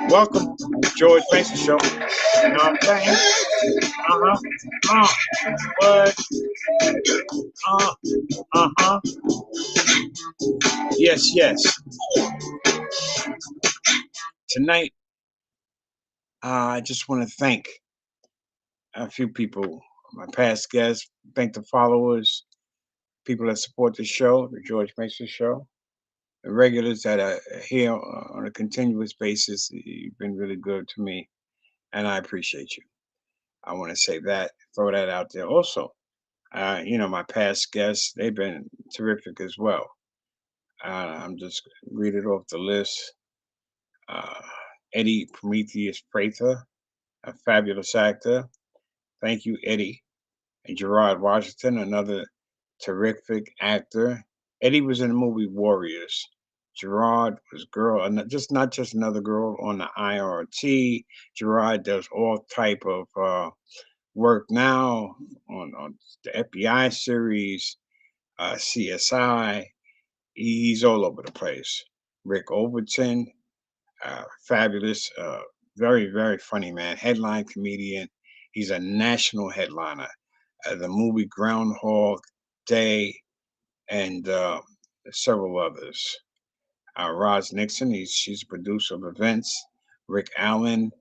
Welcome, George Mason Show. You know what I'm saying? Uh-huh. What? Uh, uh-huh. Yes, yes. Tonight, I just want to thank a few people, my past guests, thank the followers, people that support the show, the George Mason Show, the regulars that are here on a continuous basis. You've been really good to me, and I appreciate you. I want to say that, throw that out there. Also, my past guests, they've been terrific as well. I'm just read it off the list. Uh, Eddie Prometheus Prather, a fabulous actor. Thank you, Eddie. And Gerard Washington, another terrific actor. Eddie was in the movie Warriors. Gerard was girl, just not just another girl on the IRT. Gerard does all type of work now on the FBI series, CSI. He's all over the place. Rick Overton, fabulous, very, very funny man, headline comedian. He's a national headliner. The movie Groundhog Day and several others. Roz Nixon, she's a producer of events. Rick Allen,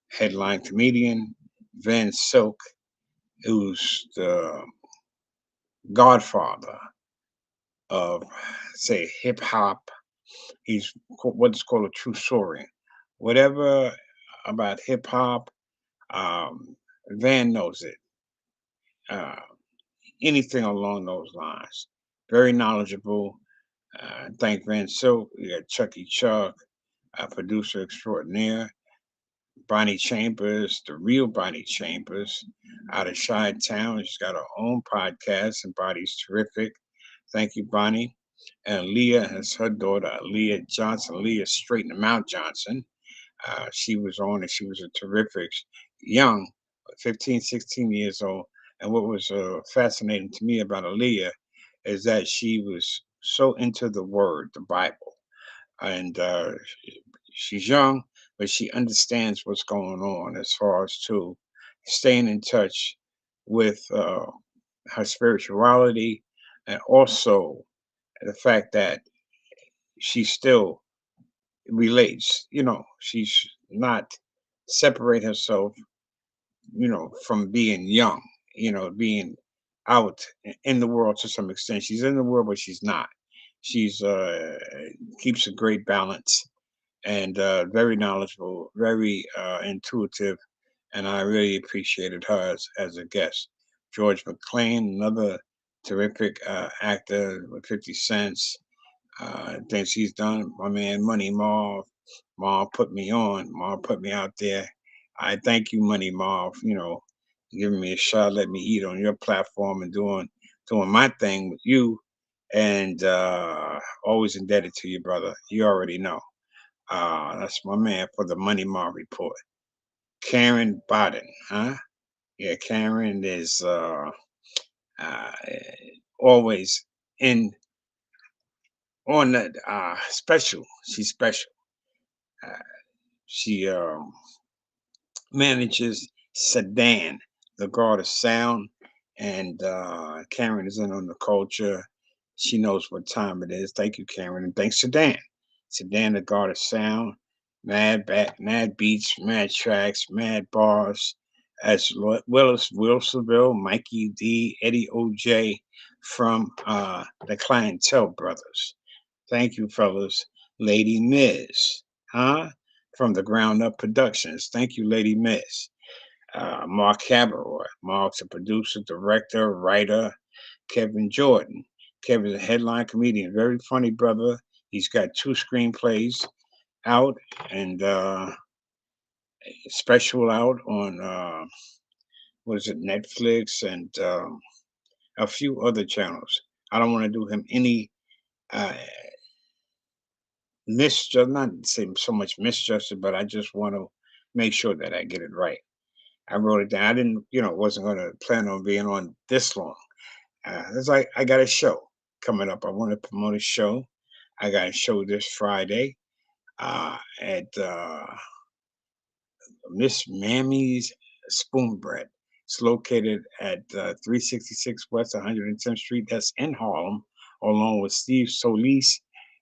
headline comedian. Van Silk, who's the godfather of, say, hip hop. He's what's called a true historian. Whatever about hip hop, um, Van knows it. Uh, Anything along those lines. Very knowledgeable. Thank Van Silk. We got Chucky Chuck, producer extraordinaire. Bonnie Chambers, the real Bonnie Chambers, out of Chi Town. She's got her own podcast, and Bonnie's terrific. Thank you, Bonnie. And Leah has her daughter, Leah Johnson. Leah Straighten Them Out Johnson. She was on and she was a terrific, young, 15, 16 years old. And what was fascinating to me about Aaliyah is that she was so into the word, the Bible. And she's young, but she understands what's going on as far as to staying in touch with her spirituality and also the fact that she still relates. She's not separate herself, from being young, being out in the world to some extent. She's in the world, but she's not. She's keeps a great balance and very knowledgeable, very intuitive, and I really appreciated her as a guest. George McClain, another terrific actor with 50 Cents. Things he's done. My man Money Marv. Marv put me on. Marv put me out there. I thank you, Money Marv, giving me a shot, let me eat on your platform and doing my thing with you. And always indebted to you, brother. You already know. That's my man for the Money Marv report. Karen Bodden, huh? Yeah, Karen is uh, always in on the special. She's special. Uh, she manages Sedan, the God of Sound, and Karen is in on the culture. She knows what time it is. Thank you, Karen, and thanks Sedan. Sedan, the God of Sound, mad beats, mad tracks, mad bars, as well as Wilsonville, Mikey D, Eddie OJ from the Clientele Brothers. Thank you, fellas. Lady Miz, huh? From the Ground Up Productions. Thank you, Lady Miz. Mark Cabaroy. Mark's a producer, director, writer. Kevin Jordan. Kevin's a headline comedian, very funny brother. He's got two screenplays out and special out on what is it, Netflix and a few other channels. I don't want to do him any uh, misjustice, not say so much misjustice, but I just want to make sure that I get it right. I wrote it down. I didn't, wasn't going to plan on being on this long. It's like I got a show coming up. I want to promote a show. I got a show this Friday. at Miss Mammy's Spoon Bread. It's located at 366 West 110th Street. That's in Harlem, along with Steve Solis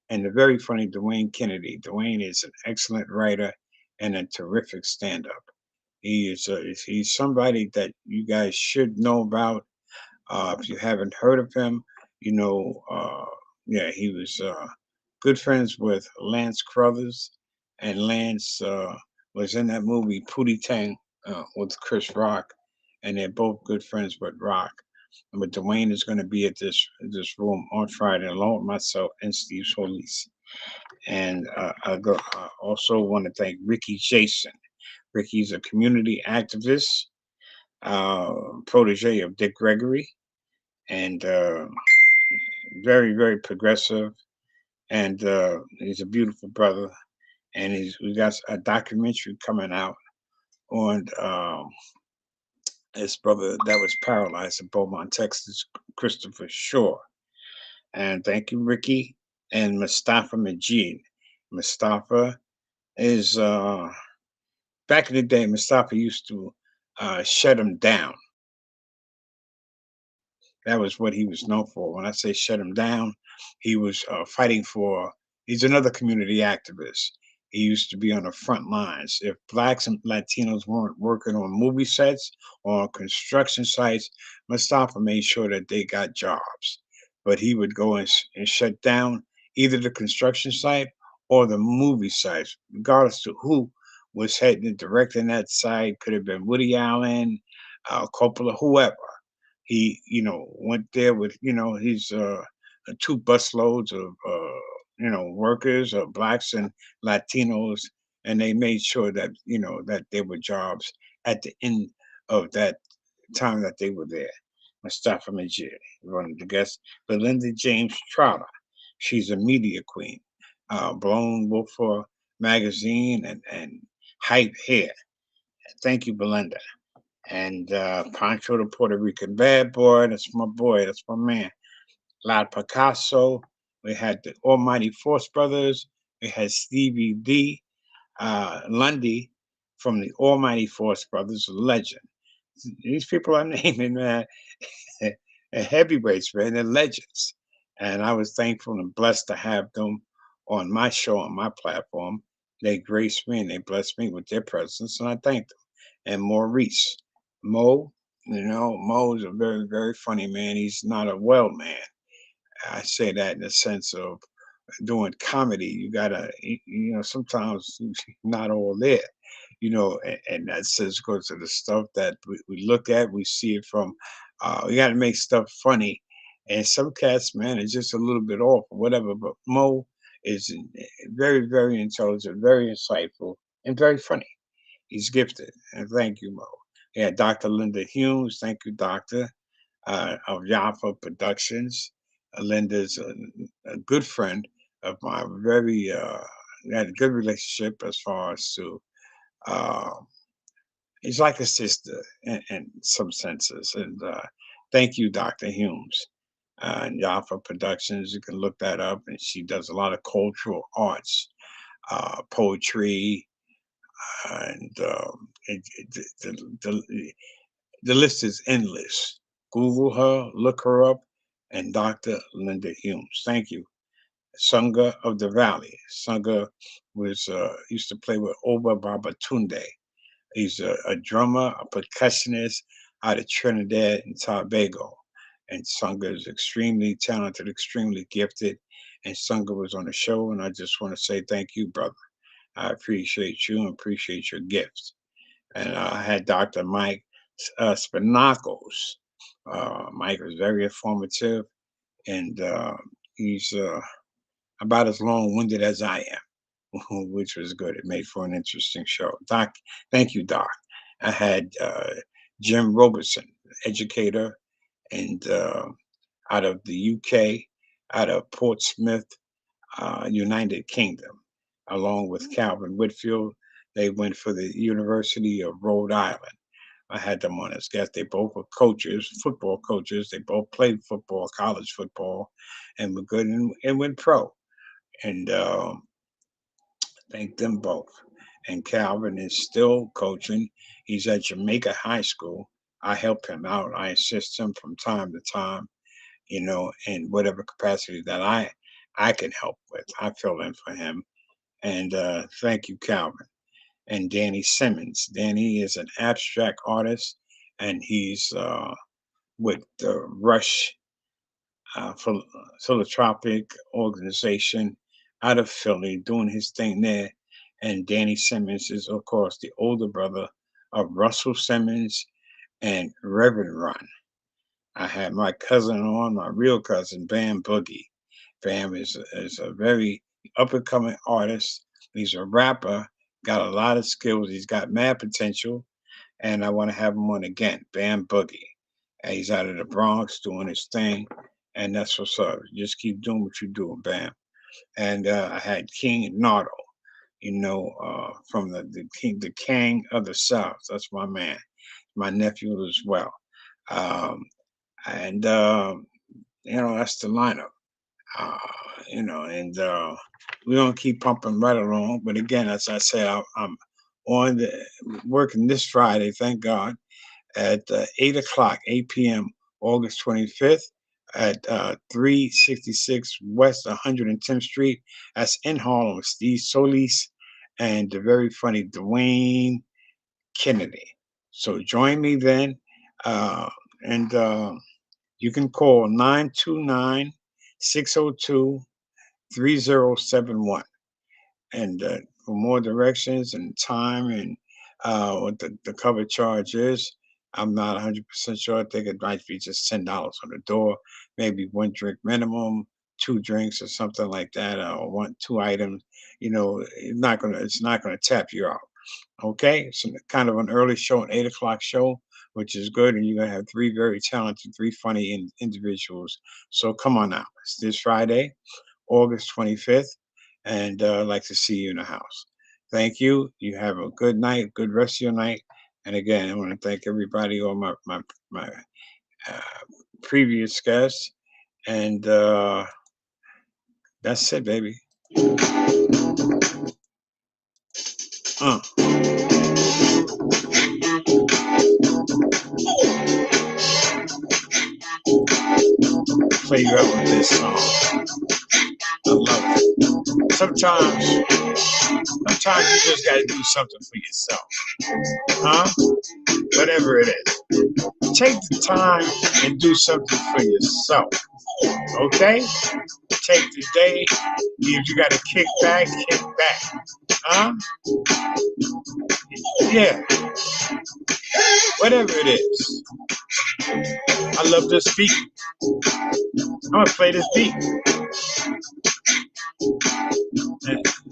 and the very funny Dwayne Kennedy. Dwayne is an excellent writer and a terrific stand-up. He's somebody that you guys should know about. If you haven't heard of him, you know, yeah, he was good friends with Lance Crothers, and Lance was in that movie Pootie Tang with Chris Rock, and they're both good friends with Rock. But Dwayne is going to be at this room on Friday, along with myself and Steve Solis. And I also want to thank Ricky Jason. Ricky's a community activist, protege of Dick Gregory, and very, very progressive. And he's a beautiful brother. And we got a documentary coming out on his brother that was paralyzed in Beaumont, Texas, Christopher Shore. And thank you, Ricky and Mustafa Majid. Mustafa is back in the day. Mustafa used to shut him down. That was what he was known for. When I say shut him down, he was fighting for. He's another community activist. He used to be on the front lines. If blacks and Latinos weren't working on movie sets or on construction sites, Mustafa made sure that they got jobs. But he would go and shut down either the construction site or the movie sites, regardless to who was heading and directing that site. Could have been Woody Allen, Coppola, whoever. He, went there with, his two busloads of, workers, blacks and Latinos, and they made sure that, that there were jobs at the end of that time that they were there. Mustafa Majid, one of the guests, Belinda James Trotter. She's a media queen, blown Wolfer magazine and hype hair. Thank you, Belinda. And Pancho the Puerto Rican bad boy, that's my boy, that's my man. Lad Picasso, we had the Almighty Force Brothers, we had Stevie D. Lundy from the Almighty Force Brothers, a legend. These people I'm naming, man, heavyweights, man, they're legends. And I was thankful and blessed to have them on my show, on my platform. They graced me and they blessed me with their presence, and I thank them. And Maurice, Mo, Mo is a very, very funny man. He's not a well man. I say that in the sense of doing comedy. You gotta, sometimes not all there, and that says goes to the stuff that we look at, we see it from, we gotta make stuff funny. And some cats, man, is just a little bit off or whatever. But Mo is very, very intelligent, very insightful, and very funny. He's gifted. And thank you, Mo. Yeah, Dr. Linda Humes. Thank you, Doctor, of Jaffa Productions. Linda's a good friend of mine. We had a good relationship as far as to, uh, he's like a sister in some senses. And thank you, Dr. Humes. And Jaffa Productions, you can look that up. And she does a lot of cultural arts, poetry, and the list is endless. Google her, look her up, and Dr. Linda Humes. Thank you. Sunga of the Valley. Sunga was used to play with Oba Babatunde. He's a drummer, a percussionist out of Trinidad and Tobago. And Sunga is extremely talented, extremely gifted. And Sunga was on the show, and I just want to say thank you, brother. I appreciate you and appreciate your gifts. And I had Dr. Mike Spinacles. Mike was very informative, and he's about as long-winded as I am, which was good. It made for an interesting show. Doc, thank you, Doc. I had Jim Robertson, educator, and out of the UK, out of Portsmouth, United Kingdom, along with Calvin Whitfield. They went for the University of Rhode Island. I had them on as guests. They both were coaches, football coaches. They both played football, college football, and were good and went pro. And Thank them both. And Calvin is still coaching. He's at Jamaica High School. I help him out. I assist him from time to time, in whatever capacity that I can help with. I fill in for him. And thank you, Calvin. And Danny Simmons. Danny is an abstract artist, and he's with the Rush philanthropic organization out of Philly, doing his thing there. And Danny Simmons is, of course, the older brother of Russell Simmons and Reverend Ron. I had my cousin on, my real cousin, Bam Boogie. Bam is a very up and coming artist. He's a rapper, got a lot of skills. He's got mad potential, and I want to have him on again. Bam Boogie. And he's out of the Bronx doing his thing, and that's what's up. Just keep doing what you're doing, Bam. And I had King Nardo, from the King of the South. That's my man, my nephew as well. Um, and that's the lineup. Uh, and we're gonna keep pumping right along. But again, as I said, I'm on the working this Friday, thank God, at 8 o'clock, 8 p.m., August 25th at 366 West 110th Street. That's in Harlem. Steve Solis and the very funny Dwayne Kennedy. So join me then. And you can call 929 602 3071. And for more directions and time and what the cover charge is, I'm not 100% sure. I think it might be just $10 on the door, maybe one drink minimum, two drinks or something like that, or two items. It's not gonna tap you out. Okay, so kind of an early show, an 8 o'clock show, which is good, and you're gonna have three very talented, three funny individuals. So come on out. It's this Friday, August 25th, and I'd like to see you in the house. Thank you. You have a good night, good rest of your night. And again, I want to thank everybody, all my uh, previous guests, and that's it, baby. Uh, Play you out with this song. I love it. Sometimes you just got to do something for yourself, huh? Whatever it is. Take the time and do something for yourself. Okay? Take the day. If you got to kick back, kick back. Huh? Yeah. Whatever it is. I love this beat. I'm going to play this beat.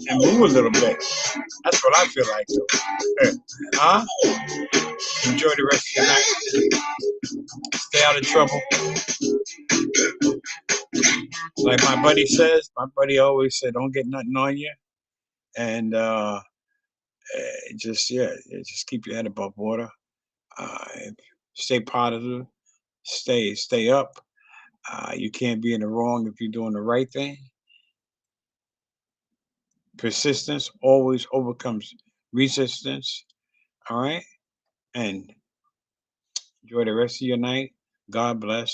And move a little bit. That's what I feel like, though. Huh? Enjoy the rest of your night. Stay out of trouble. Like my buddy says, my buddy always said, don't get nothing on you. And just keep your head above water. Uh, Stay positive. Stay up. You can't be in the wrong if you're doing the right thing. Persistence always overcomes resistance. All right? And enjoy the rest of your night. God bless.